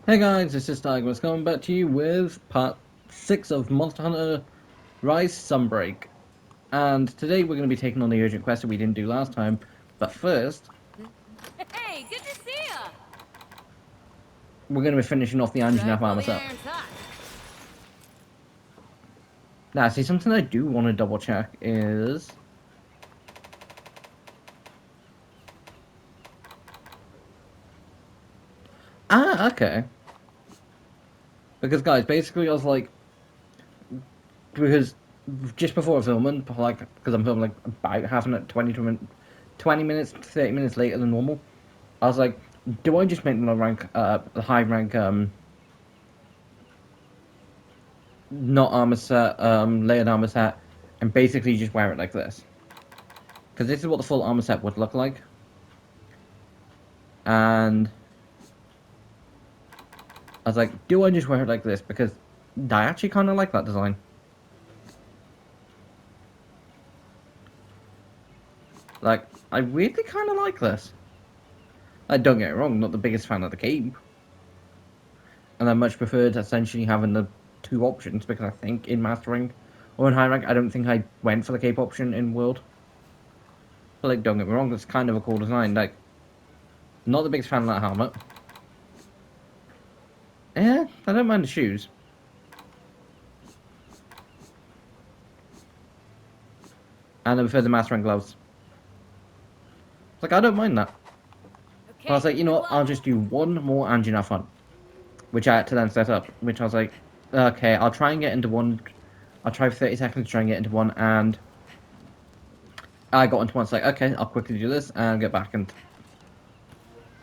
Hey guys, this is Tiger. Coming back to you with part 6 of Monster Hunter Rise Sunbreak. And today we're going to be taking on the urgent quest that we didn't do last time. But first, Hey, good to see ya! we're going to be finishing off the Anjanath Strike while armor the set. iron's hot. Now, see, something I do want to double check is... Ah, okay. Because guys, basically I was like... Because just before filming, because I'm filming like about half an hour, 20 minutes, 30 minutes later than normal. I was like, do I just make the high rank, not armor set, layered armor set, and basically just wear it like this? Because this is what the full armor set would look like. And I was like, do I just wear it like this? Because I actually kind of like that design. Like, I really kind of like this. Don't get me wrong, not the biggest fan of the cape. And I much preferred essentially having the two options, because I think in Master Rank or in High Rank, I don't think I went for the cape option in World. But, like, don't get me wrong, it's kind of a cool design. Like, not the biggest fan of that helmet. Yeah, I don't mind the shoes. And I prefer the Master Rank gloves. Like, I don't mind that. But I was Okay, like, you know good what, I'll luck. just do one more Anjanath hunt. Which I had to then set up. Which I was like, okay, I'll try and get into one. I'll try for 30 seconds to try and get into one. And I got into one. It's like, okay, I'll quickly do this and get back. And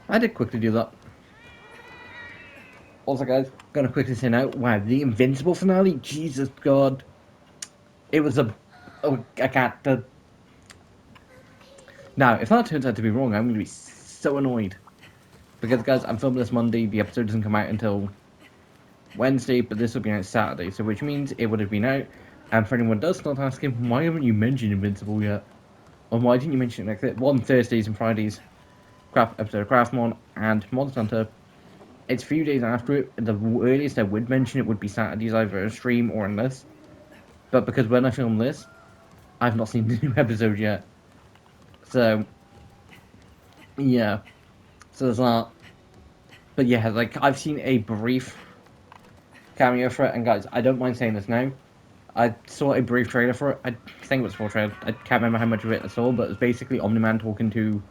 I did quickly do that. Also, guys, gonna quickly say now, wow, the Invincible finale, Jesus God. It was a... Oh, I can't... Now, if that turns out to be wrong, I'm gonna be so annoyed. Because, guys, I'm filming this Monday, the episode doesn't come out until Wednesday, but this will be out Saturday, so which means it would have been out. And for anyone who does start asking, why haven't you mentioned Invincible yet? Or why didn't you mention it like one Thursdays and Fridays episode of Craftmon and Monster Hunter? It's a few days after it. The earliest I would mention it would be Saturdays, either a stream or in this. But because when I film this, I've not seen the new episode yet. So, yeah. So there's that. But yeah, like, I've seen a brief cameo for it, and guys, I don't mind saying this now. I saw a brief trailer for it. I think it was a full trailer. I can't remember how much of it I saw, but it's basically Omni-Man talking to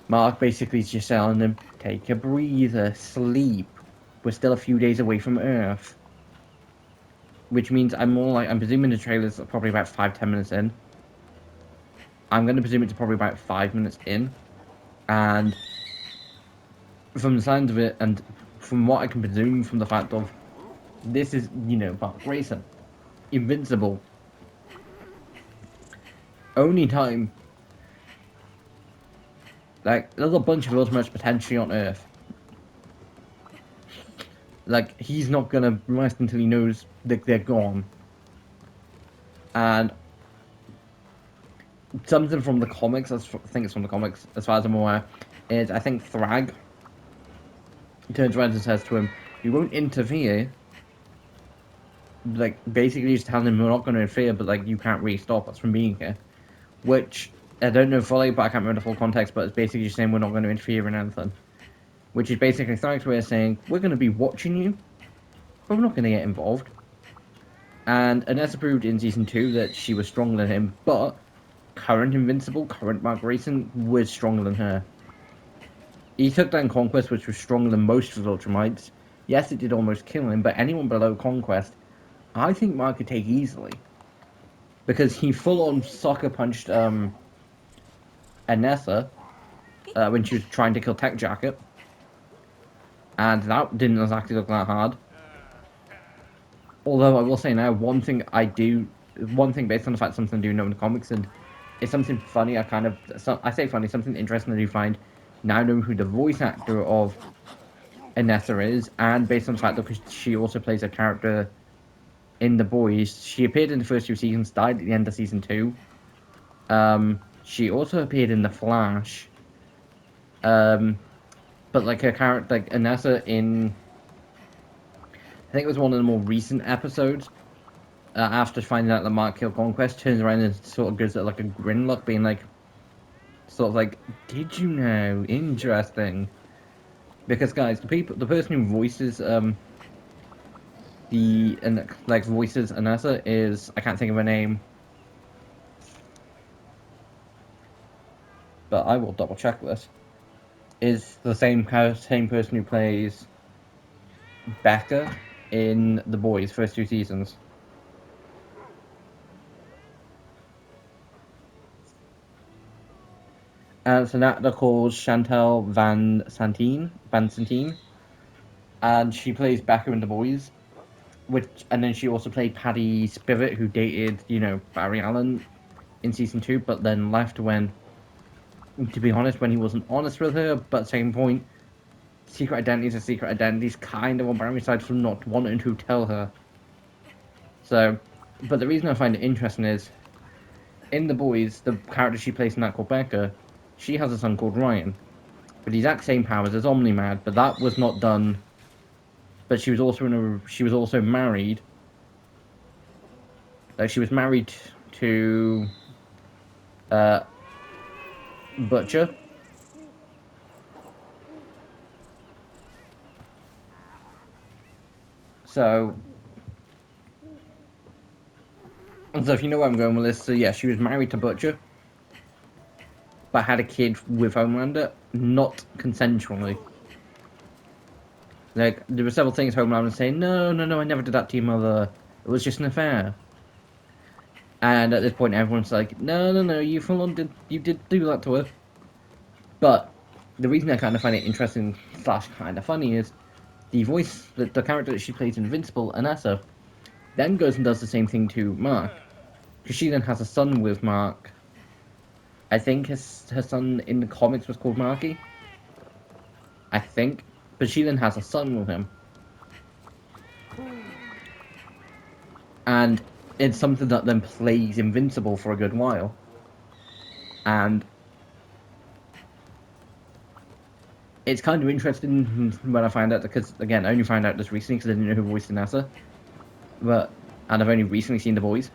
Mark. Basically, he's just telling him, take a breather, sleep. We're still a few days away from Earth. Which means I'm presuming the trailer's probably about 5-10 minutes in. I'm going to presume it's probably about 5 minutes in. And from the sound of it, and from what I can presume from the fact of, this is, Mark Grayson. Invincible. Only time. Like, there's a bunch of Ultimates potentially on Earth. Like, he's not gonna rest until he knows that they're gone. And something from the comics, I think it's from the comics, as far as I'm aware, is I think Thrag turns around and says to him, "You won't interfere." Like, basically just telling him, "We're not going to interfere, but like, you can't really stop us from being here." Which I don't know fully, but I can't remember the full context. But it's basically just saying we're not going to interfere in anything. Which is basically Thrag's way of saying we're going to be watching you, but we're not going to get involved. And Anessa proved in season 2 that she was stronger than him, but current Invincible, current Mark Grayson, was stronger than her. He took down Conquest, which was stronger than most of the Ultramites. Yes, it did almost kill him, but anyone below Conquest, I think Mark could take easily. Because he full-on sucker punched Anessa when she was trying to kill Tech Jacket. And that didn't exactly look that hard. Although I will say now, one thing based on the fact something I do know in the comics, and it's something funny, I say funny, something interesting I do find, now knowing who the voice actor of Anessa is, and based on the fact that she also plays a character in The Boys, she appeared in the first 2 seasons, died at the end of season 2. She also appeared in The Flash. but like her character, like Anessa in, I think it was one of the more recent episodes. After finding out that Mark killed Conquest, turns around and sort of gives it like a grin look, being like, sort of like, "Did you know? Interesting." Because guys, the person who voices the and like voices Anessa is, I can't think of her name, but I will double check this. Is the same person who plays Becca in The Boys first two seasons. And it's an actor called Chantal Van Santine, and she plays Becca in The Boys. And then she also played Paddy Spivot, who dated, Barry Allen in season 2, but then left when, to be honest, when he wasn't honest with her. But at the same point, secret identities are secret identities, kind of on Barry's side for not wanting to tell her. So, but the reason I find it interesting is, in The Boys, the character she plays in that called Becca, she has a son called Ryan, with the exact same powers as Omni-Man, but that was not done. But she was also married. Like, she was married to Butcher. So if you know where I'm going with this, so yeah, she was married to Butcher, but had a kid with Homelander, not consensually. Like, there were several things Homelander was saying, no, I never did that to your mother. It was just an affair. And at this point, everyone's like, no, you full on you did do that to her. But the reason I kind of find it interesting / kind of funny is the character that she plays in Invincible, Anessa, then goes and does the same thing to Mark. Because she then has a son with Mark. I think her son in the comics was called Marky. I think. But she then has a son with him. And it's something that then plays Invincible for a good while. And it's kind of interesting when I find out, because, again, I only found out this recently because I didn't know who voiced Nasa. And I've only recently seen The Boys.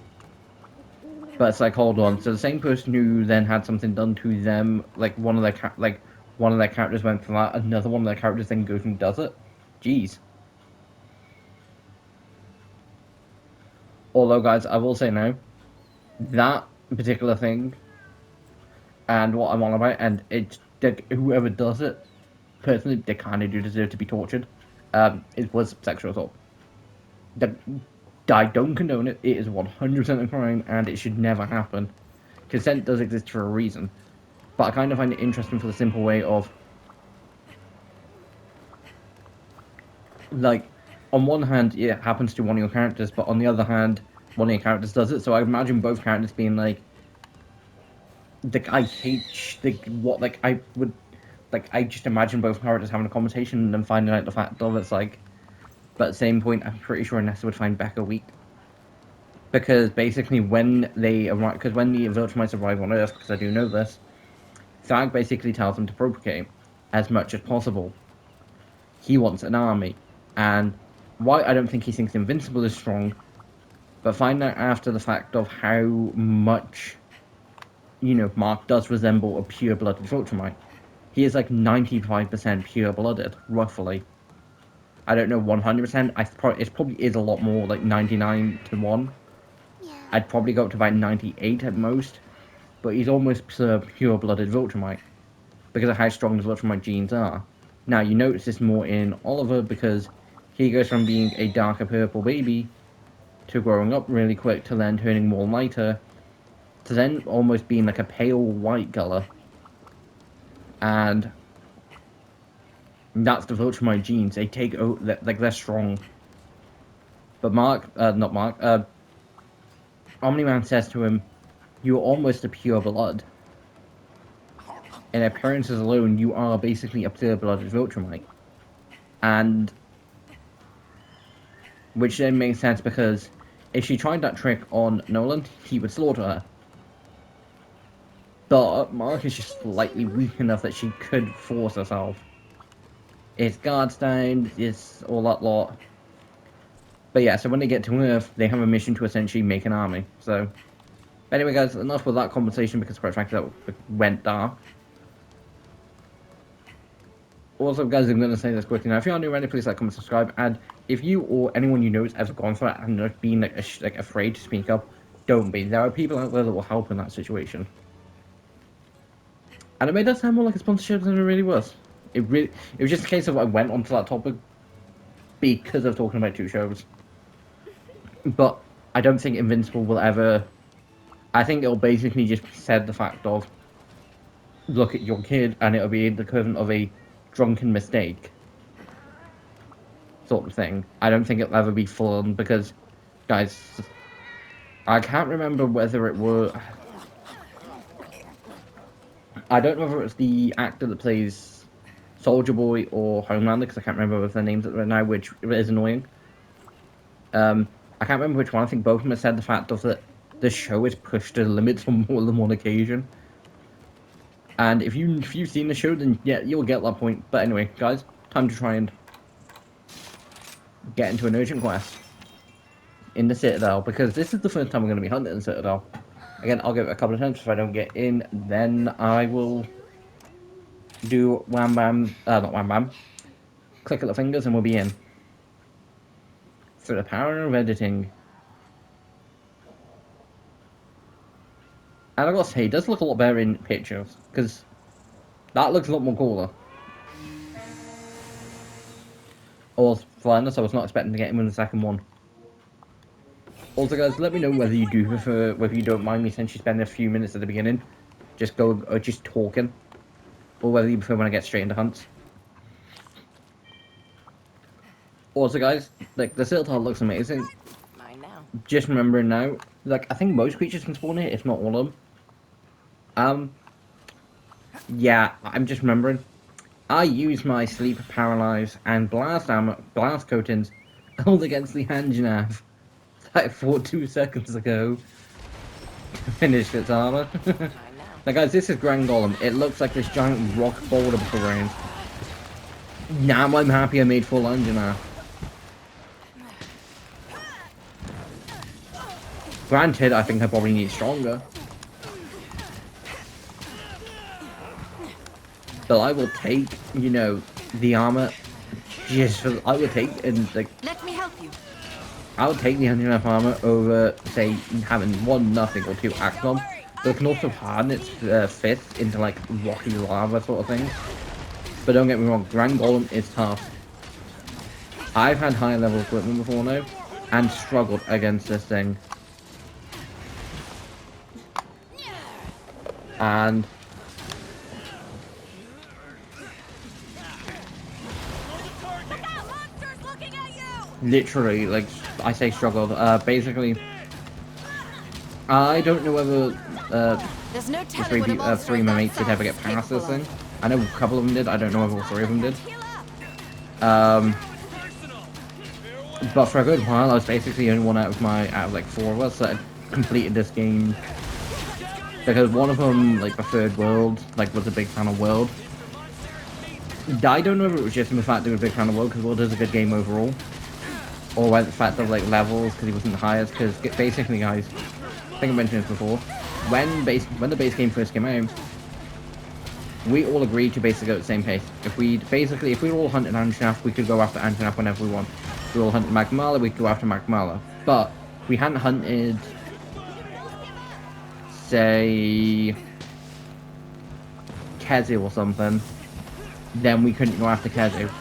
But it's like, hold on. So the same person who then had something done to them, like one of their characters went for that, another one of their characters then goes and does it. Jeez. Although, guys, I will say now, that particular thing, and what I'm on about, and whoever does it, personally, they kind of do deserve to be tortured. It was sexual assault. I don't condone it. It is 100% a crime, and it should never happen. Consent does exist for a reason. But I kind of find it interesting for the simple way of, like, on one hand, it happens to one of your characters, but on the other hand, one of your characters does it. So I imagine both characters being like, I hate, I just imagine both characters having a conversation and then finding out the fact of it's like, but at the same point, I'm pretty sure Nessa would find Becca weak. Because basically, when they arrive, because when the Viltrumites arrive on Earth, because I do know this, Thag basically tells them to propagate as much as possible. He wants an army. And why I don't think he thinks Invincible is strong, but find out after the fact of how much, Mark does resemble a pure-blooded Viltrumite. He is like 95% pure-blooded, roughly. I don't know 100%. It probably is a lot more, like 99 to 1. Yeah. I'd probably go up to about 98 at most. But he's almost pure-blooded Viltrumite because of how strong the Viltrumite genes are. Now, you notice this more in Oliver because he goes from being a darker purple baby to growing up really quick to then turning more lighter to then almost being like a pale white color. And that's the Viltrumite genes. They take over, like, they're strong. But Omni-Man says to him, "You're almost a pure blood. In appearances alone, you are basically a pure-blooded Viltrumite." And which then makes sense because if she tried that trick on Nolan, he would slaughter her. But Mark is just slightly weak enough that she could force herself. it's guards down, it's all that lot. But yeah, so when they get to Earth, they have a mission to essentially make an army. So, but anyway, guys, enough with that conversation because quite frankly, that went dark. Also, guys, I'm going to say this quickly now. If you are new around here, please like, comment, subscribe. And if you or anyone you know has ever gone for it and not been like afraid to speak up, don't be. There are people out there that will help in that situation. And it made us sound more like a sponsorship than it really was. It was just a case of I went onto that topic because of talking about 2 shows. But I don't think Invincible will ever. I think it'll basically just said the fact of look at your kid and it'll be the equivalent of a drunken mistake sort of thing. I don't think it'll ever be full on because, guys, I can't remember whether it were. I don't know whether it's the actor that plays Soldier Boy or Homelander because I can't remember their names right now, which is annoying. I can't remember which one. I think both of them have said the fact of that the show is pushed to the limits on more than one occasion. And if you've seen the show, then yeah, you'll get that point. But anyway, guys, time to try and get into an urgent quest in the Citadel because this is the first time we're going to be hunting in the Citadel. Again, I'll give it a couple of attempts. If I don't get in, then I will do wham bam, not wham bam. Click at the fingers and we'll be in. Through the power of editing. And I gotta say, it does look a lot better in pictures, because that looks a lot more cooler. Also, Flanders, I was not expecting to get him in the second one. Also, guys, let me know whether you do prefer, whether you don't mind me essentially spending a few minutes at the beginning, just talking, or whether you prefer when I get straight into hunts. Also, guys, like the Citadel looks amazing. Mine now. Just remembering now, like I think most creatures can spawn here, if not all of them. Yeah, I'm just remembering. I use my sleep, paralyze, and blast coatings held against the hand you have. Like 2 seconds ago. To finish its armor. Now guys, this is Grand Golem. It looks like this giant rock boulder around. Now I'm happy I made full Anjana. Granted, I think I probably need stronger. But I will take, you know, the armor just for, I would take, and like, Let me help you. I would take the Anjana armor over, say, having 1 nothing or 2 Axon. But it can also harden its fist into like rocky lava sort of thing. But don't get me wrong, Grand Golem is tough. I've had higher level equipment before now, and struggled against this thing. And literally, like, I say struggled. Basically, I don't know whether There's no the 3 of my mates did ever get past this thing. I know a couple of them did. I don't know if all 3 of them did. But for a good while, I was basically the only one out of like 4 of us that had completed this game. Because one of them, like the 3rd world, like was a big fan of World. I don't know if it was just in the fact that he was a big fan of World, because World is a good game overall. Or whether the fact of like levels, because he wasn't the highest. Because basically, guys, I think I mentioned this before. When the base game first came out, we all agreed to basically go at the same pace. If we were all hunting Anshnaf, we could go after Anshnaf whenever we want. If we were all hunting Magmala, we could go after Magmala. But if we hadn't hunted, say, Kezu or something, then we couldn't go after Kezu.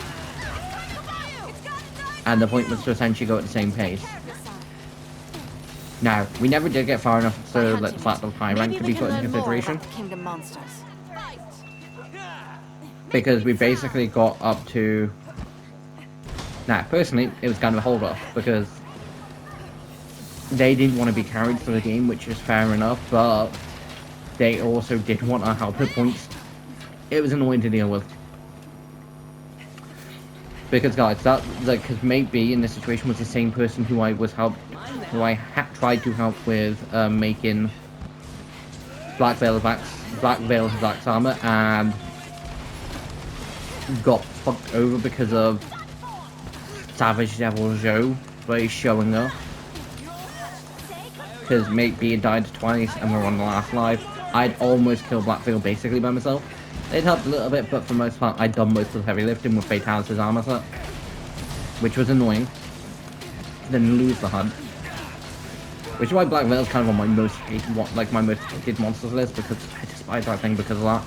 And the point was to essentially go at the same pace. Now, we never did get far enough so that the fact of high rank could be put into consideration. Kingdom monsters. Because we basically got up to... Now, personally, it was kind of a hold off, because they didn't want to be carried for the game, which is fair enough, but they also did want our help hit points. It was annoying to deal with. Because guys, because maybe in this situation was the same person who I tried to help with making Black Veil of Axe armor, and got fucked over because of Savage Devil Joe, where he's showing up. Because mate B had died twice and we're on the last life. I'd almost killed Blackfield basically by myself. It helped a little bit, but for the most part I'd done most of the heavy lifting with Fatalis' armor set, which was annoying. Then lose the hunt. Which is why Black Veil's kind of on my most hated, my most hated monsters list, because I despise that thing because of that.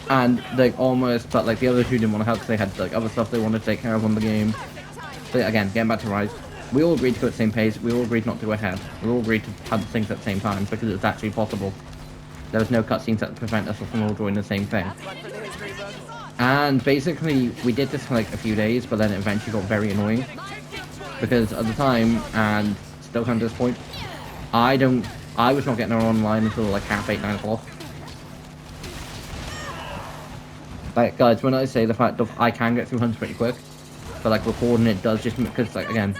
And they almost, but like the other two didn't want to help because they had like other stuff they wanted to take care of on the game. But again, getting back to Rise, we all agreed to go at the same pace. We all agreed not to go ahead. We all agreed to hunt things at the same time because it's actually possible. There was no cutscenes that prevent us from all doing the same thing. And basically, we did this for like a few days, but then it eventually got very annoying. Because at the time, and still come to this point, I was not getting her online until like 8:30, 9 o'clock. Like, guys, when I say the fact of I can get through hunts pretty quick, but like recording it does just, because like, again,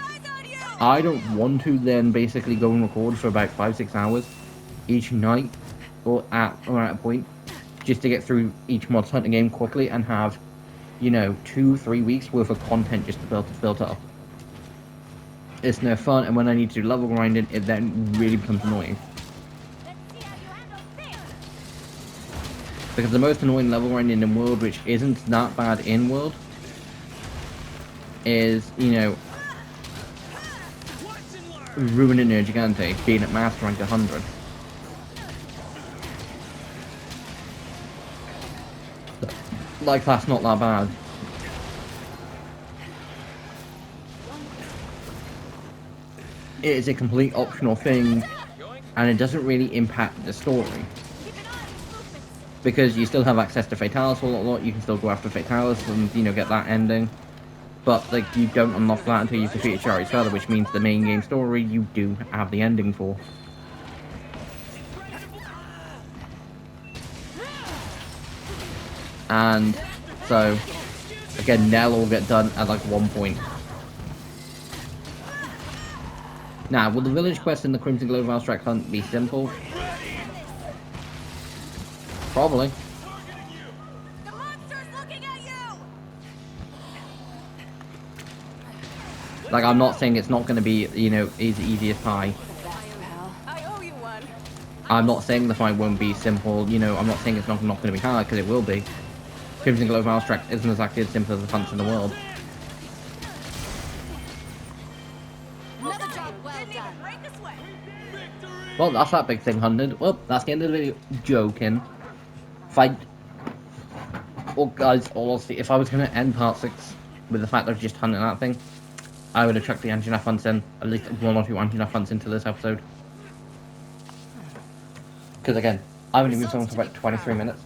I don't want to then basically go and record for about 5-6 hours each night, or at a point, just to get through each Mods Hunter game quickly and have, you know, 2-3 weeks worth of content just to build it up. It's no fun, and when I need to do level grinding, it then really becomes annoying. Because the most annoying level grinding in World, which isn't that bad in World, is, you know, ruining a Gigante, being at Master Rank 100. Like, that's not that bad. It is a complete optional thing, and it doesn't really impact the story. Because you still have access to Fatalis a lot, you can still go after Fatalis and, you know, get that ending. But, like, you don't unlock that until you defeat Shari's Feather, which means the main game story you do have the ending for. And so, again, Nell will get done at like one point. Now, will the village quest in the Crimson Glow Valstrax hunt be simple? Probably. The monster's looking at you! Like, I'm not saying it's not going to be, you know, as easy as pie. I owe you one. I'm not saying the fight won't be simple, you know, I'm not saying it's not going to be hard, because it will be. Crimson Glow Valstrax isn't exactly as simple as the hunts in the world. Another job well done. Well, that's that big thing hunted. Well, that's the end of the video. Joking. Fight. Well, guys, honestly, if I was going to end part 6 with the fact of just hunting that thing, I would have chucked the Anjanath hunts in, at least 1 or 2 Anjanath hunts into this episode. Because again, I've only been filming for about 23 minutes.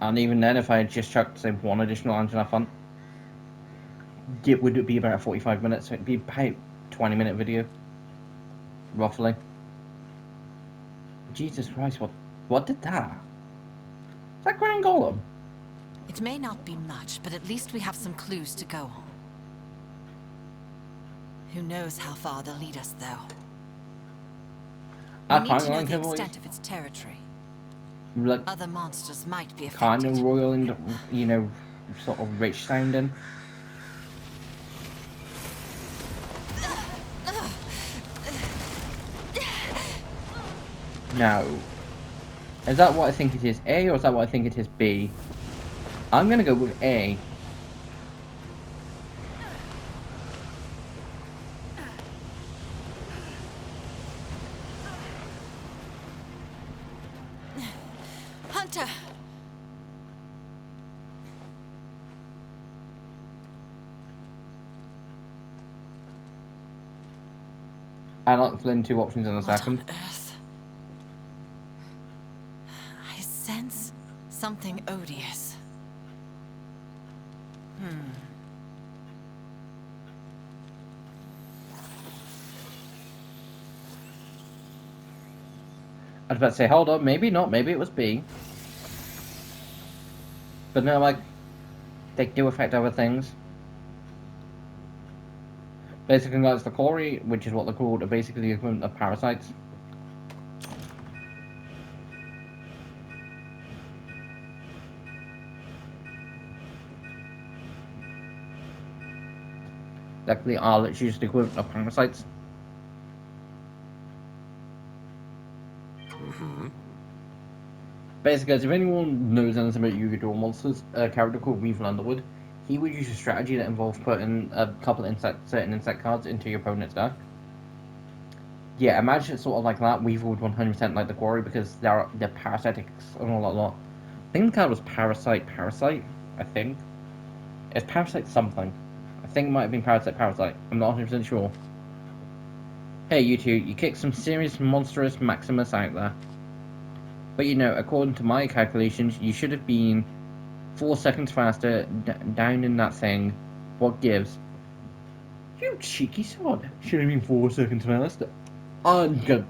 And even then, if I had just chucked, say, 1 additional Anjanath hunt, it would be about 45 minutes, so it'd be about a 20-minute video. Roughly. Jesus Christ, what did that? Is that Grand Golem? It may not be much, but at least we have some clues to go on. Who knows how far they'll lead us, though. I We need kind to of know like the her voice. extent of its territory. Like, Other monsters might be affected. kind of royal and, you know, sort of rich sounding. Now, is that what I think it is, A, or is that what I think it is, B? I'm gonna go with A. Hunter! I'll explain 2 options in a What second. on earth? I sense something odious. I was about to say, hold on, maybe not, maybe it was B. But no, like, they do affect other things. Basically, guys, the quarry, which is what they're called, are basically the equivalent of parasites. Like they are literally just the equivalent of parasites. Basically, guys, if anyone knows anything about Yu-Gi-Oh! Duel Monsters, a character called Weevil Underwood, he would use a strategy that involves putting a couple of certain insect cards into your opponent's deck. Yeah, imagine it's sort of like that. Weevil would 100% like the quarry because they're parasitic and all that lot. I think the card was Parasite, I think. It's Parasite something. I think it might have been Parasite. I'm not 100% sure. Hey, you two, you kicked some serious monstrous Maximus out there. But you know, according to my calculations, you should have been 4 seconds faster down in that thing. What gives? You cheeky sod. Should have been 4 seconds faster. Good.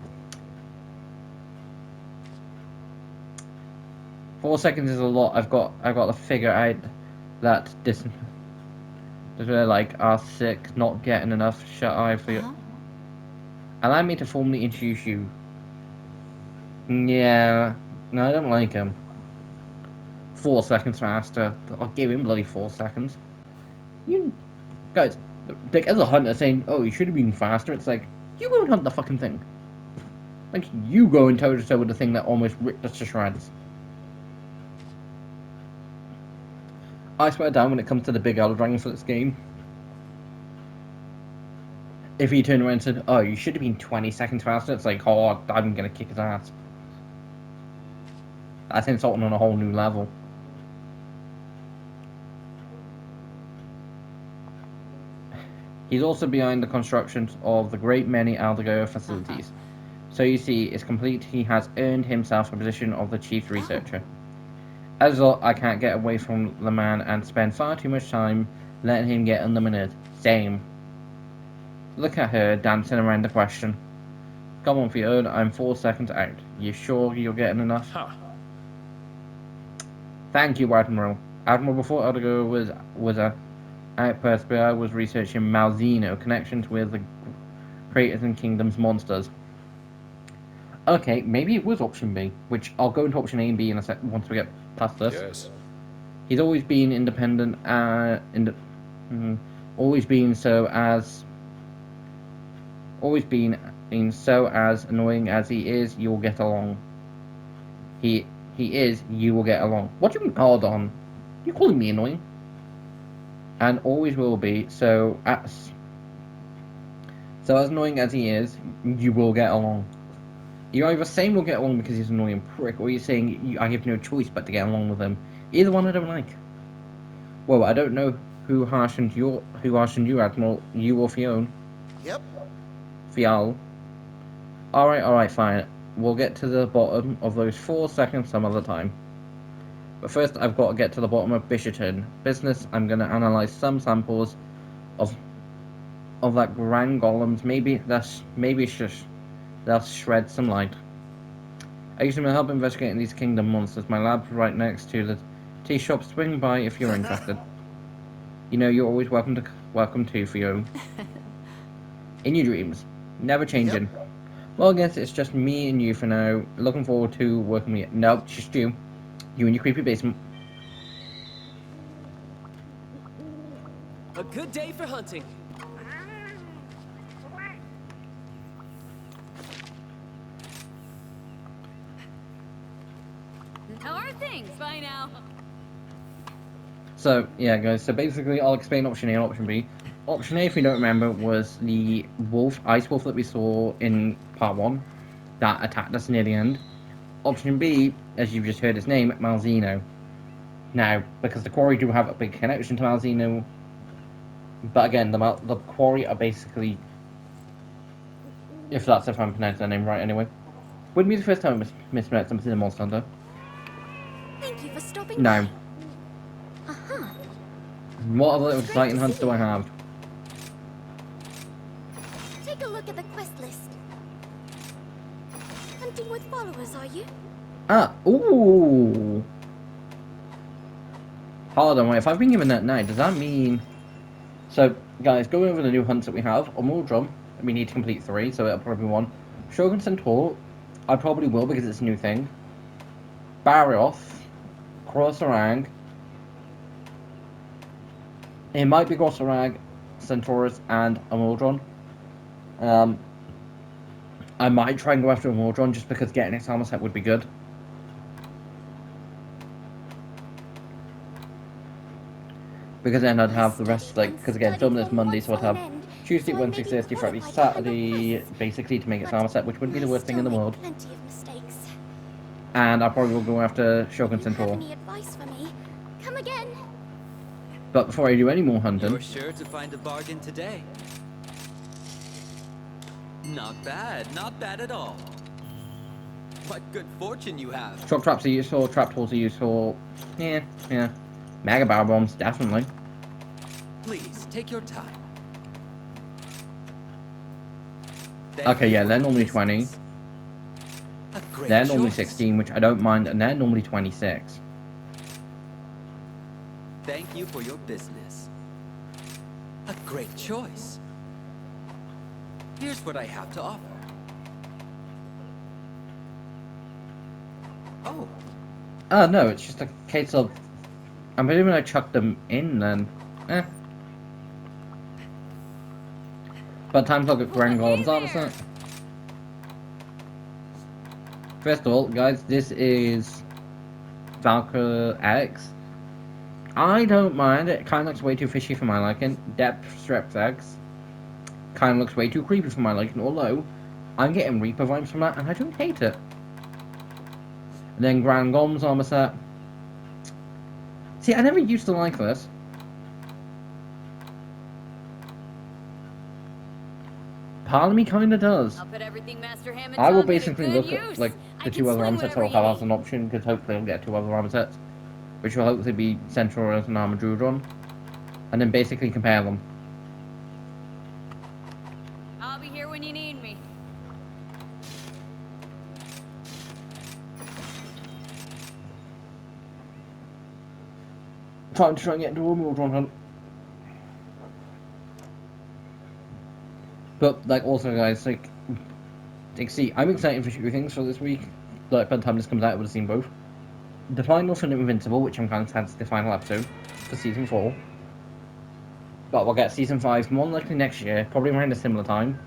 4 seconds is a lot. I've got to figure out that distance. They're like, are sick, not getting enough shut eye for you. Allow me to formally introduce you. Yeah, no, I don't like him. 4 seconds faster. I'll give him bloody 4 seconds. You guys, like as a hunter saying, "Oh, you should have been faster." It's like you go and hunt the fucking thing. Like you go and toe to toe with the thing that almost ripped us to shreds. I swear down when it comes to the big elder dragons for this game. If he turned around and said, "Oh, you should have been 20 seconds faster," it's like, "Oh, I'm gonna kick his ass." That's insulting on a whole new level. He's also behind the construction of the great many Aldegoa facilities. So you see, it's complete. He has earned himself a position of the chief researcher. As a result, I can't get away from the man and spend far too much time letting him get on the minute. Same. Look at her dancing around the question. Come on, Fiona, I'm 4 seconds out. You sure you're getting enough? Huh. Thank you, Admiral. Admiral, before Aldegoa was a outpost, but I was researching Malzeno, connections with the Creators and Kingdoms monsters. Okay, maybe it was option B, which I'll go into option A and B in a sec once we get past this. Yes. He's always been independent, always been so as annoying as he is. You'll get along. He is. You will get along. What do you mean? Hold on. You're calling me annoying? And always will be. So as annoying as he is, you will get along. You're either saying we'll get along because he's an annoying prick, or you're saying I have no choice but to get along with him. Either one I don't like. Well, I don't know who harshened you, Admiral. You or Fiona? Yep. Fial. Alright, fine. We'll get to the bottom of those 4 seconds some other time. But first, I've got to get to the bottom of Bisherton. Business, I'm going to analyse some samples of that grand golems. Maybe it's just they'll shred some light. I used to help investigating these kingdom monsters. My lab's right next to the tea shop. Swing by if you're interested. You know, you're always welcome to Fiona. In your dreams. Never changing. Yep. Well, I guess it's just me and you for now. Looking forward to working with you. Nope, just you. You in your creepy basement. A good day for hunting. How are things by now? So, yeah, guys. So basically, I'll explain option A and option B. Option A, if you don't remember, was the ice wolf that we saw in part 1 that attacked us near the end. Option B, as you've just heard its name, Malzeno. Now, because the quarry do have a big connection to Malzeno, but again, the quarry are basically, if I'm pronouncing their name right anyway. Wouldn't be the first time I mispronounced something in Monster Hunter. Thank you for stopping No. by. Uh-huh. What other exciting hunts do I have? Take a look at the quest list. Hunting with followers, are you? Ooh. Hold on, wait, if I've been given that night, does that mean So, guys, going over the new hunts that we have. Drum, we need to complete 3, so it'll probably be 1. Shogun Centaur, I probably will because it's a new thing. Barioth, Crosserang. It might be Crosserang, Centaurus, and Amordron. I might try and go after Amordron just because getting its armor set would be good. Because then I'd have the rest, like, because again, filming this Monday, so I'd have Tuesday, Wednesday, Thursday, Friday, Saturday, basically, to make its armor set, which wouldn't be the worst thing in the world. And I probably will go after Shogun Centaur. Any advice for me? Come again. But before I do any more hunting... You're sure to find a bargain today. Not bad at all. What good fortune you have. Shock traps are useful, trap tools are useful. Yeah. Mega barrel bombs, definitely. Please, take your time. Okay, yeah, they're normally 20. They're normally 16, which I don't mind, and they're normally 26. Thank you for your business. A great choice. Here's what I have to offer. Oh. Oh, no, it's just a case of... I'm assuming I chucked them in, then... But time to look at Grand Golem's armor set. First of all, guys, this is... Valkyr X. I don't mind, it kind of looks way too fishy for my liking. Depth Streps X. Kind of looks way too creepy for my liking, although... I'm getting Reaper vibes from that, and I don't hate it. And then Grand Golem's armor set. See, I never used to like this. Part of me kind of does. I'll put everything Master Hammond I will told me to basically good look at use. like I the can 2 other swing armor sets I'll whenever have you as an option, because hopefully I'll get 2 other armor sets, which will hopefully be Centaurus and Armadrodon, and then basically compare them. I'll be here when you need me. Time to try and get into a Armadrodon hunt. But like also guys, like see, I'm excited for 2 things for this week. Like by the time this comes out I would have seen both. The final for Invincible, which I'm kind of sad is the final episode for season 4. But we'll get season 5 more than likely next year, probably around a similar time.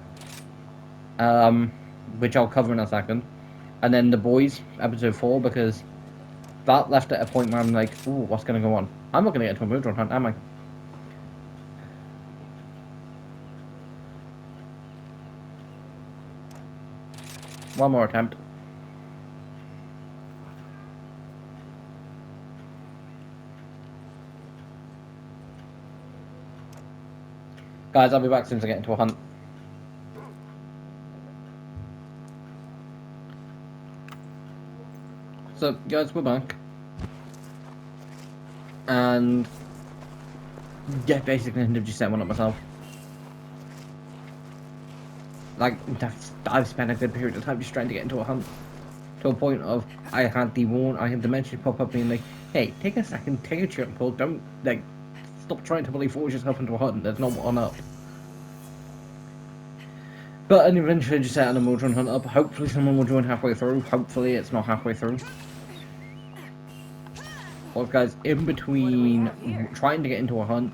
Which I'll cover in a second. And then The Boys, episode 4, because that left at a point where I'm like, ooh, what's going to go on? I'm not going to get into a Armadrodon hunt, am I? One more attempt. Guys, I'll be back as soon as I get into a hunt. So, guys, we're back. And... yeah, basically I ended up just setting one up myself. Like, I've spent a good period of time just trying to get into a hunt. To a point of, I had the message pop up being like, hey, take a second, take a chill pill, don't, like, stop trying to really force yourself into a hunt, there's not one up. But and eventually just set an Armadrodon hunt up, hopefully someone will join halfway through, hopefully it's not halfway through. Well guys, in between trying to get into a hunt,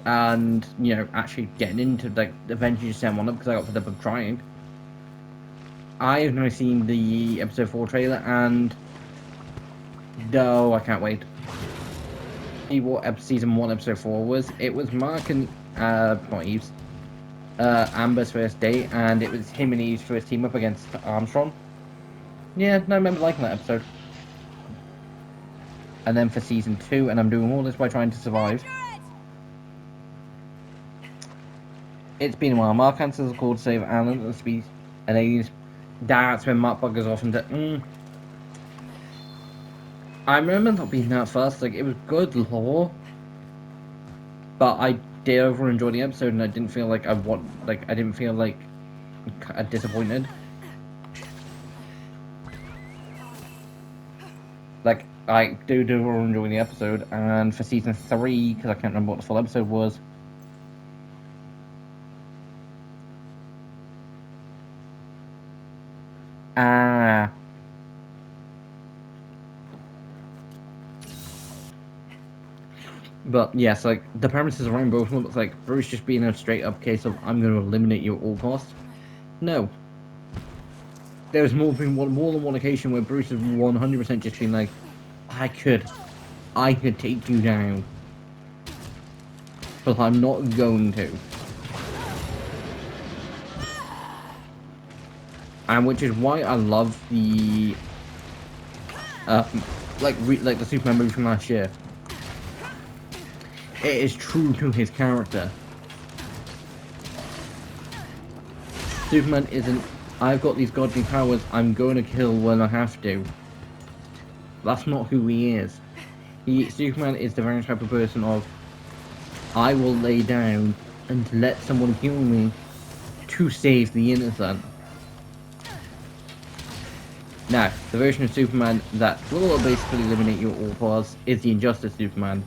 and, you know, actually getting into, like, eventually just setting one up because I got fed up of trying. I have now seen the episode 4 trailer, and no, I can't wait. See what season 1 episode 4 was. It was Mark and, not Eve's, Amber's first date, and it was him and Eve's first team up against Armstrong. Yeah, no, I remember liking that episode. And then for season 2, and I'm doing all this by trying to survive. It's been a while. Mark answers the call to save Alan and speed, and then that's when Mark buggers off and said, I remember not being that fast. Like, it was good lore, but I did over enjoy the episode, and I didn't feel like I didn't feel like disappointed. Like, I do over enjoy the episode, and for season 3, because I can't remember what the full episode was, But yes, like the premises around both of them, it's like Bruce just being a straight up case of I'm going to eliminate you at all costs. No, there's more than one occasion where Bruce has 100% just been like, I could take you down, but I'm not going to. And which is why I love the like the Superman movie from last year. It is true to his character. Superman isn't, I've got these godly powers, I'm going to kill when I have to. That's not who he is. Superman is the very type of person of, I will lay down and let someone kill me to save the innocent. Now, the version of Superman that will basically eliminate you at all costs is the Injustice Superman,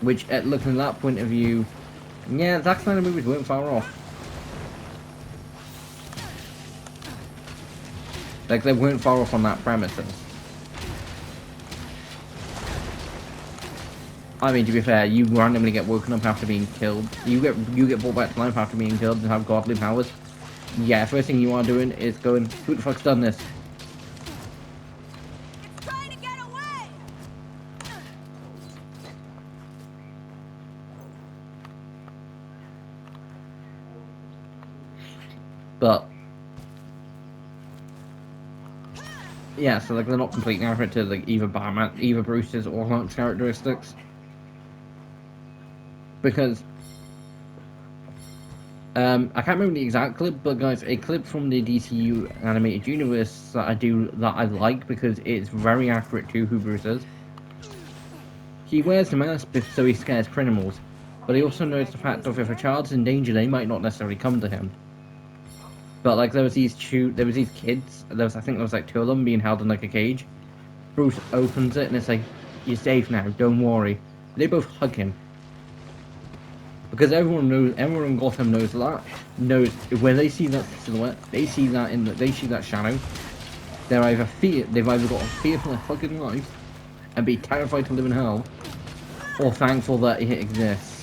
which, at looking at that point of view, yeah, Zack Snyder movies weren't far off. Like, they weren't far off on that premises. I mean, to be fair, you randomly get woken up after being killed. You get brought back to life after being killed and have godly powers. Yeah, first thing you are doing is going, who the fuck's done this? It's trying to get away! But yeah, so like they're not completely accurate to like either Bruce's or Hunt's characteristics. Because I can't remember the exact clip, but guys, a clip from the DCU animated universe that I like because it's very accurate to who Bruce is. He wears the mask so he scares criminals, but he also knows the fact of if a child's in danger, they might not necessarily come to him. But like there was these kids. I think there was like two of them being held in like a cage. Bruce opens it and it's like, "You're safe now. Don't worry." They both hug him because everyone in Gotham knows when they see that silhouette, they see that shadow. They've either got a fear for their fucking life and be terrified to live in hell, or thankful that it exists.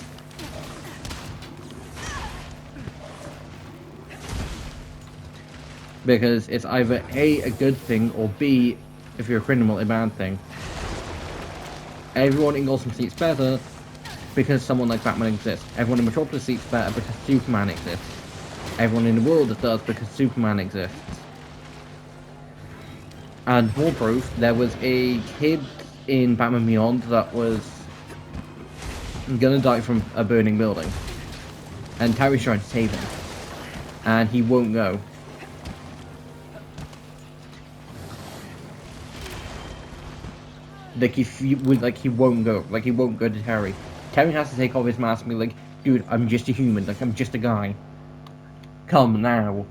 Because it's either A good thing, or B, if you're a criminal, a bad thing. Everyone in Gotham sleeps better because someone like Batman exists. Everyone in Metropolis sleeps better because Superman exists. Everyone in the world does because Superman exists. And more proof, there was a kid in Batman Beyond that was gonna die from a burning building. And Terry's trying to save him. And he won't go. He won't go. Like, he won't go to Terry. Terry has to take off his mask and be like, dude, I'm just a human. Like, I'm just a guy. Come now.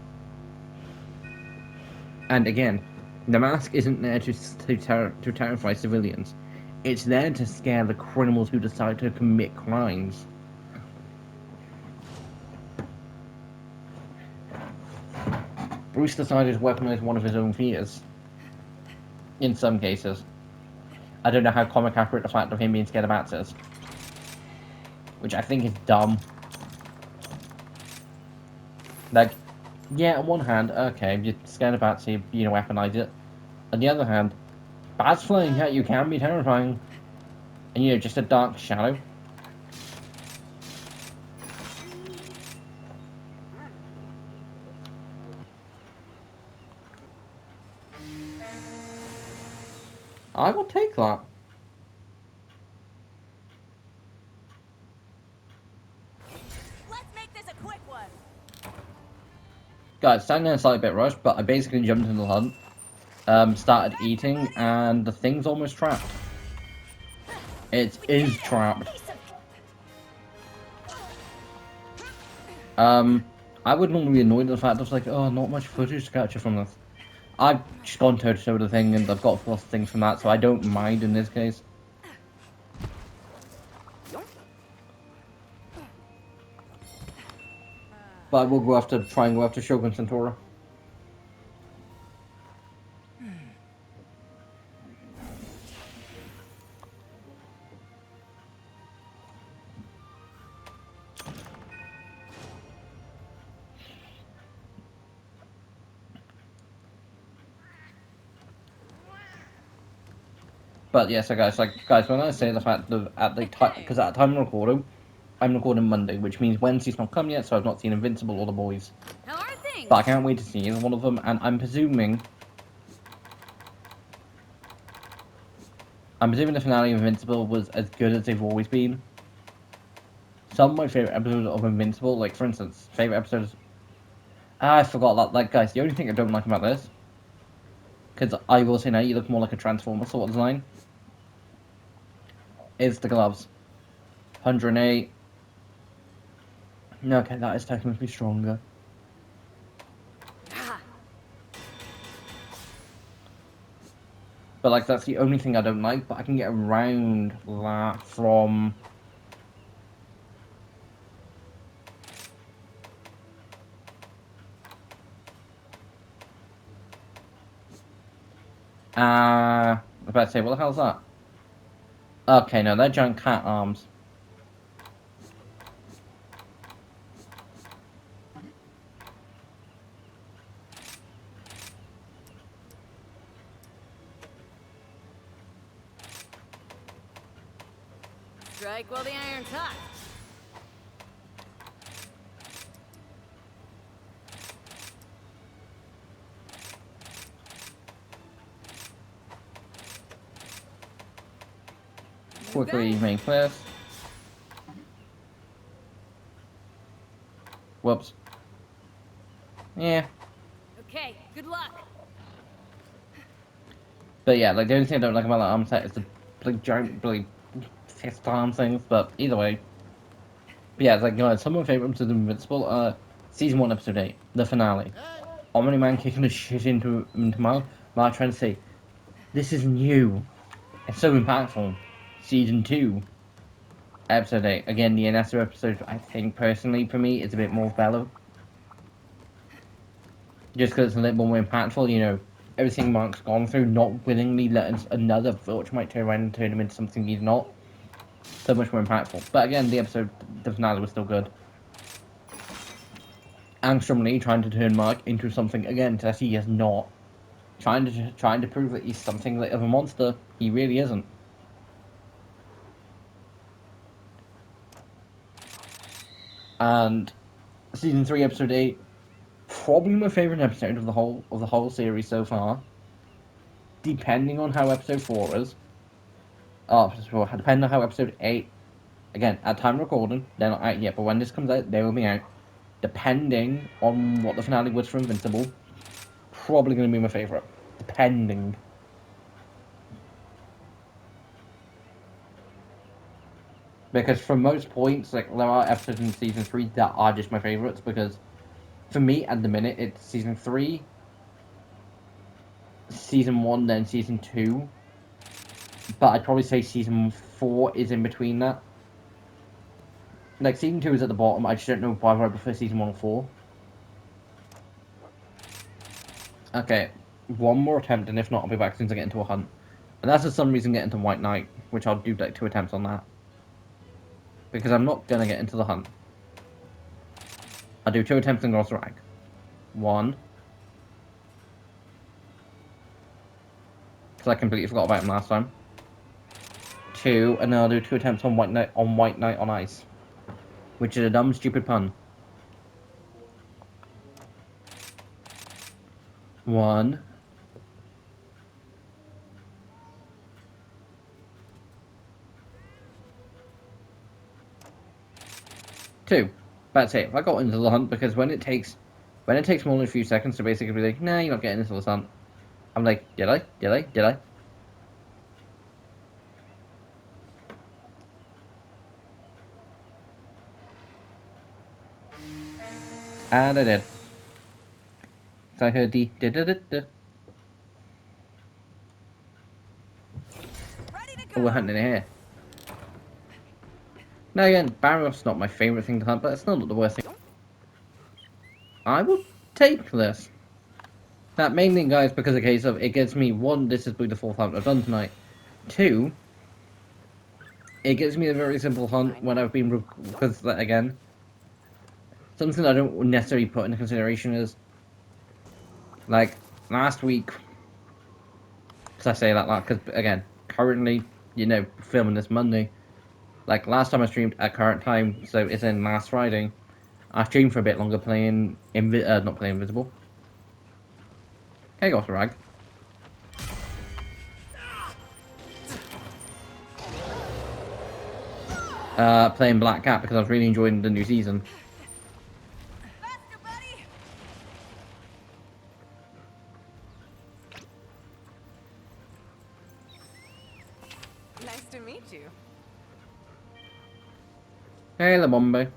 And again, the mask isn't there to terrify civilians. It's there to scare the criminals who decide to commit crimes. Bruce decided to weaponize one of his own fears. In some cases. I don't know how comic accurate the fact of him being scared of bats is. Which I think is dumb. Like, yeah, on one hand, okay, you're scared of bats, so you weaponize it. On the other hand, bats flying at you can be terrifying. And just a dark shadow. I will take that. Let's make this a quick one! Guys, starting in a slight bit rushed, but I basically jumped into the hunt, started eating, and the thing's almost trapped. It is trapped. I would normally be annoyed at the fact of like, oh, not much footage to capture from this. I've just gone toe-to-toe with the thing, and I've got lots of things from that, so I don't mind in this case. But I will try and go after Shogun Centaura. But yeah, so guys, when I say the fact that at the time, because at the time of recording, I'm recording Monday, which means Wednesday's not come yet, so I've not seen Invincible or The Boys. How are things? But I can't wait to see either one of them, and I'm presuming the finale of Invincible was as good as they've always been. Some of my favorite episodes of Invincible, like for instance, favorite episodes. I forgot that. Like, guys, the only thing I don't like about this, because I will say now, you look more like a Transformer sort of design, is the gloves. 108. Okay, that is technically stronger. But like, that's the only thing I don't like. But I can get around that from. I was about to say, what the hell's that? Okay, no, they're giant cat arms. Strike while the iron's hot. Quickly make this. Whoops. Yeah. Okay, good luck. But yeah, like the only thing I don't like about that arm set is the big giant bloody fist arm things, but either way. But yeah, it's like, guys, some of my favourite episodes of Invincible are Season 1, Episode 8, the finale. Omni-Man kicking the shit into Miles, but trying to say, this is new. It's so impactful. Season 2, Episode 8. Again, the Inessa episode, I think, personally, for me, is a bit more better. Just because it's a little more impactful, you know, everything Mark's gone through, not willingly letting another Vilch might turn around and turn him into something he's not. So much more impactful. But again, the finale was still good. Angstrom Lee trying to turn Mark into something again that he is not. Trying to prove that he's something of a monster. He really isn't. And season 3, episode 8, probably my favourite episode of the whole series so far. Depending on how episode 4 is. Depending on how episode 8. Again, at time of recording, they're not out yet, but when this comes out, they will be out. Depending on what the finale was for Invincible, probably going to be my favourite. Depending. Because for most points, like, there are episodes in season 3 that are just my favourites, because for me, at the minute, it's season 3, season 1, then season 2. But I'd probably say season 4 is in between that. Like, season 2 is at the bottom, I just don't know whether I prefer season 1 or 4. Okay, one more attempt, and if not, I'll be back as soon as I get into a hunt. And that's for some reason get into White Knight, which I'll do like 2 attempts on that. Because I'm not gonna get into the hunt. I'll do 2 attempts on Gross Rag. 1. Because I completely forgot about him last time. 2, and then I'll do 2 attempts on White Knight on Ice. Which is a dumb, stupid pun. 1. 2. That's it. I got into the hunt because when it takes more than a few seconds to basically be like, nah, you're not getting into the hunt. I'm like, did I? And I did. So I heard the da-da-da-da. Oh, we're hunting in here. Now again, Barroth's not my favourite thing to hunt, but it's still not the worst thing. I will take this. That mainly, guys, because of the case of, it gets me, 1, this is the 4th hunt I've done tonight. 2, it gives me a very simple hunt when I've been, because, again, something I don't necessarily put into consideration is, like, last week, because I say that, because, again, currently, filming this Monday. Like, last time I streamed at current time, so it's in last Friday. I streamed for a bit longer playing, not playing Invisible. Okay, got a rag. Playing Black Cat because I was really enjoying the new season. Faster, buddy! Nice to meet you. Hey, La Bombe.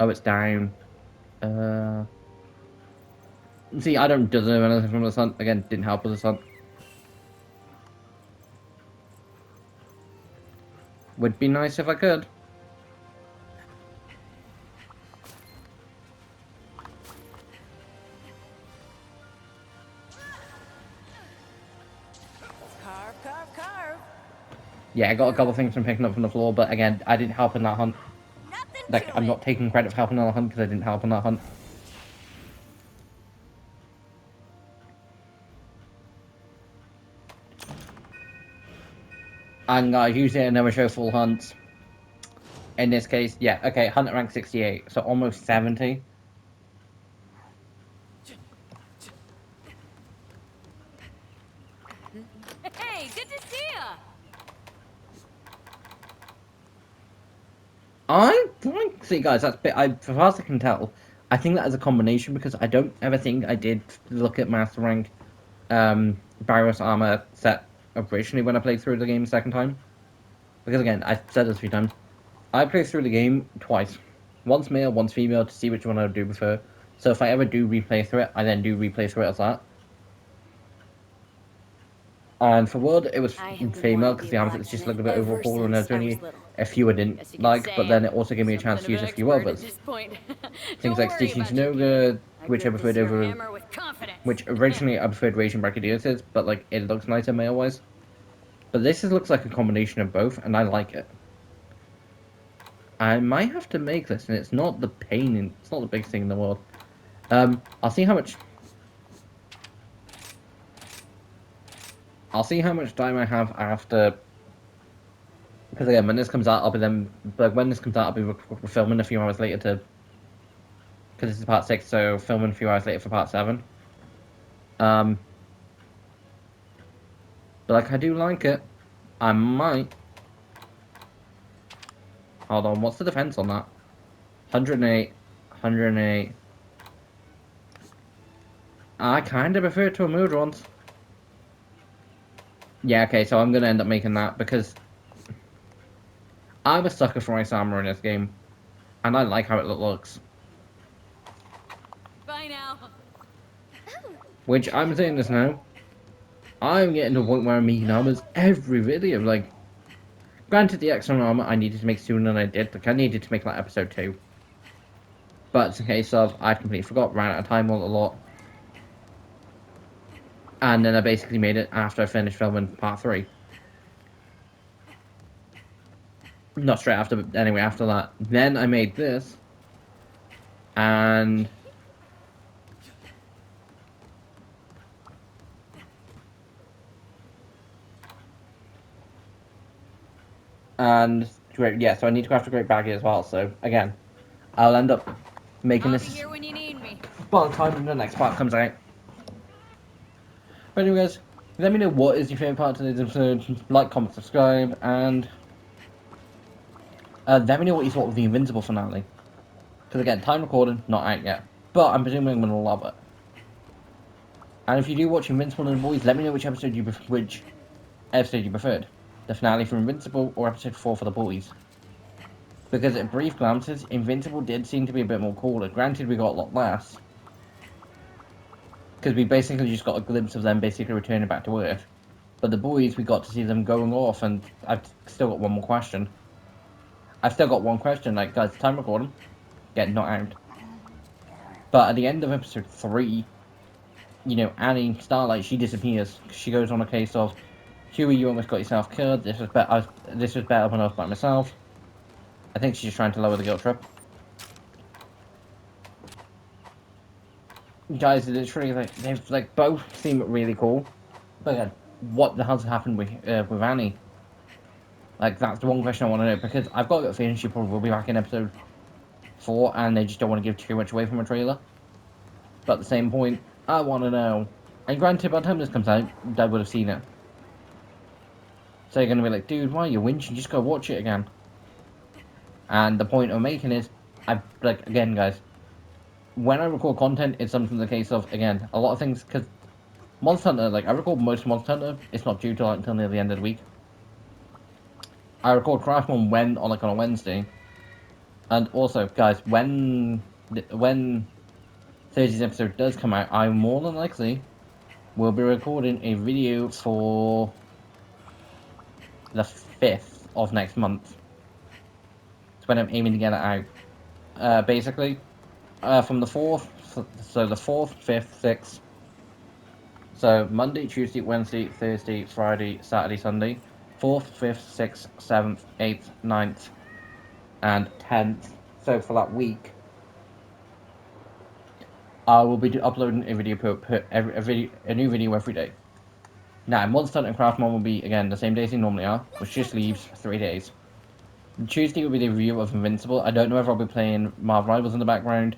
Oh, it's down. See, I don't deserve anything from the sun. Again, didn't help with the sun. Would be nice if I could. Carve, carve, carve. Yeah, I got a couple things from picking up from the floor, but again, I didn't help in that hunt. Nothing Like, to I'm it. not taking credit for helping on that hunt because I didn't help on that hunt. And guys, usually I never show full hunts. In this case, yeah, okay, hunt at rank 68, so almost 70. Hey, good to see ya! I think, see guys, that's bit, as far as I can tell, I think that is a combination because I don't ever think I did look at Master Rank Barrios Armor set originally when I played through the game the second time. Because again, I've said this a few times, I played through the game twice. Once male, once female, to see which one I would do prefer. So if I ever do replay through it, I then do replay through it as that. And for World, it was I have been female wanting because to the be armor it's just a little bit ever overhaul and there's since I was only little. a few I didn't Guess you could like, say but then it also gave me a chance to something use of a an few expert others. at this point. Things Don't like worry Stitching about your Tanoga, gear. which I grip preferred this here over, hammer with confidence. which originally I preferred Raging Brachydios, but like it looks nicer male-wise. But this looks like a combination of both, and I like it. I might have to make this, and it's not the it's not the biggest thing in the world. I'll see how much time I have after, because again, when this comes out, I'll be filming a few hours later because this is part 6, so filming a few hours later for part 7. But like, I do like it. I might. Hold on, what's the defense on that? 108, 108. I kind of prefer it to a mood ones. Yeah, okay, so I'm gonna end up making that because I'm a sucker for ice armor in this game, and I like how it looks. Bye now. Which I'm saying this now, I'm getting to a point where I'm making armors every video. Like, granted, the external armor I needed to make sooner than I did. Like, I needed to make like episode 2, but it's a case of I completely forgot, ran out of time a lot, and then I basically made it after I finished filming part 3. Not straight after, but anyway, after that. Then I made this, and great, yeah. So I need to craft a great baggie as well. So again, I'll end up making I'll be this here when you need me. by the time the next part comes out. But anyway, guys, let me know what is your favorite part of today's episode. Like, comment, subscribe, and let me know what you thought of the Invincible finale. Because again, time recording, not out yet. But I'm presuming I'm going to love it. And if you do watch Invincible and the Boys, let me know which episode you preferred. The finale for Invincible or episode 4 for the Boys. Because at brief glances, Invincible did seem to be a bit more cooler. Granted, we got a lot less. Because we basically just got a glimpse of them basically returning back to Earth. But the Boys, we got to see them going off, and I've still got one more question. Like, guys, time recording, get not out. But at the end of episode 3, Annie Starlight, she disappears. She goes on a case of Huey, you almost got yourself killed. This was better when I was by myself. I think she's just trying to lower the guilt trip. Guys, literally, like, they've, like, both seem really cool. But again, what the hell's happened with Annie? Like, that's the one question I want to know, because I've got a good feeling she probably will be back in episode 4, and they just don't want to give too much away from a trailer. But at the same point, I want to know. And granted, by the time this comes out, Dad would have seen it. So you're going to be like, dude, why are you winching? Just go watch it again. And the point I'm making is, again, guys, when I record content, it's something the case of, again, a lot of things, because Monster Hunter, like, I record most Monster Hunter, it's not due to, like, until near the end of the week. I record Craft on a Wednesday. And also, guys, when Thursday's episode does come out, I more than likely will be recording a video for the 5th of next month. It's when I'm aiming to get it out. Basically, from the 4th, so the 4th, 5th, 6th. So Monday, Tuesday, Wednesday, Thursday, Friday, Saturday, Sunday. 4th, 5th, 6th, 7th, 8th, 9th, and 10th. So for that week, I will be uploading a video a new video every day. Now, Monster Hunter and Craftmon will be, again, the same days they normally are, which just leaves 3 days. Tuesday will be the review of Invincible. I don't know if I'll be playing Marvel Rivals in the background,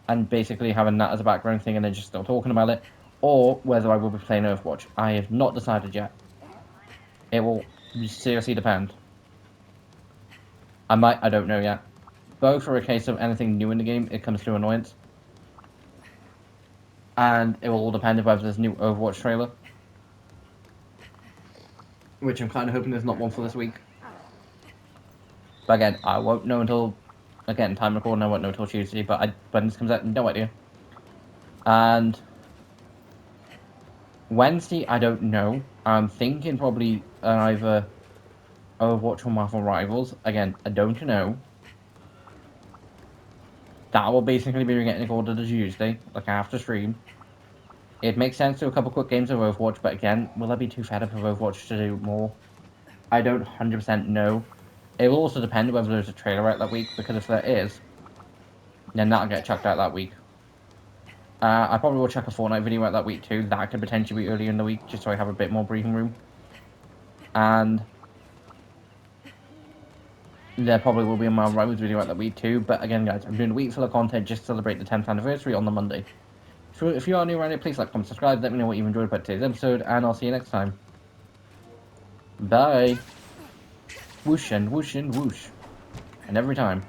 and basically having that as a background thing and then just still talking about it, or whether I will be playing Overwatch. I have not decided yet. It will seriously depend. I don't know yet. Both are a case of anything new in the game, it comes to annoyance. And it will all depend on whether there's a new Overwatch trailer. Which I'm kind of hoping there's not one for this week. But again, I won't know until, again, time recording, I won't know until Tuesday, but when this comes out, no idea. And Wednesday, I don't know. I'm thinking probably either Overwatch or Marvel Rivals. Again, I don't know. That will basically be getting recorded as Tuesday, like after stream. It makes sense to do a couple quick games of Overwatch, but again, will I be too fed up of Overwatch to do more? I don't 100% know. It will also depend whether there's a trailer out that week, because if there is, then that'll get chucked out that week. I probably will check a Fortnite video out that week too. That could potentially be earlier in the week, just so I have a bit more breathing room. And there probably will be a Marvel Rivals video out that week too. But again, guys, I'm doing a week full of content just to celebrate the 10th anniversary on the Monday. So if you are new around here, please like, comment, subscribe, let me know what you've enjoyed about today's episode, and I'll see you next time. Bye. Whoosh and whoosh and whoosh. And every time.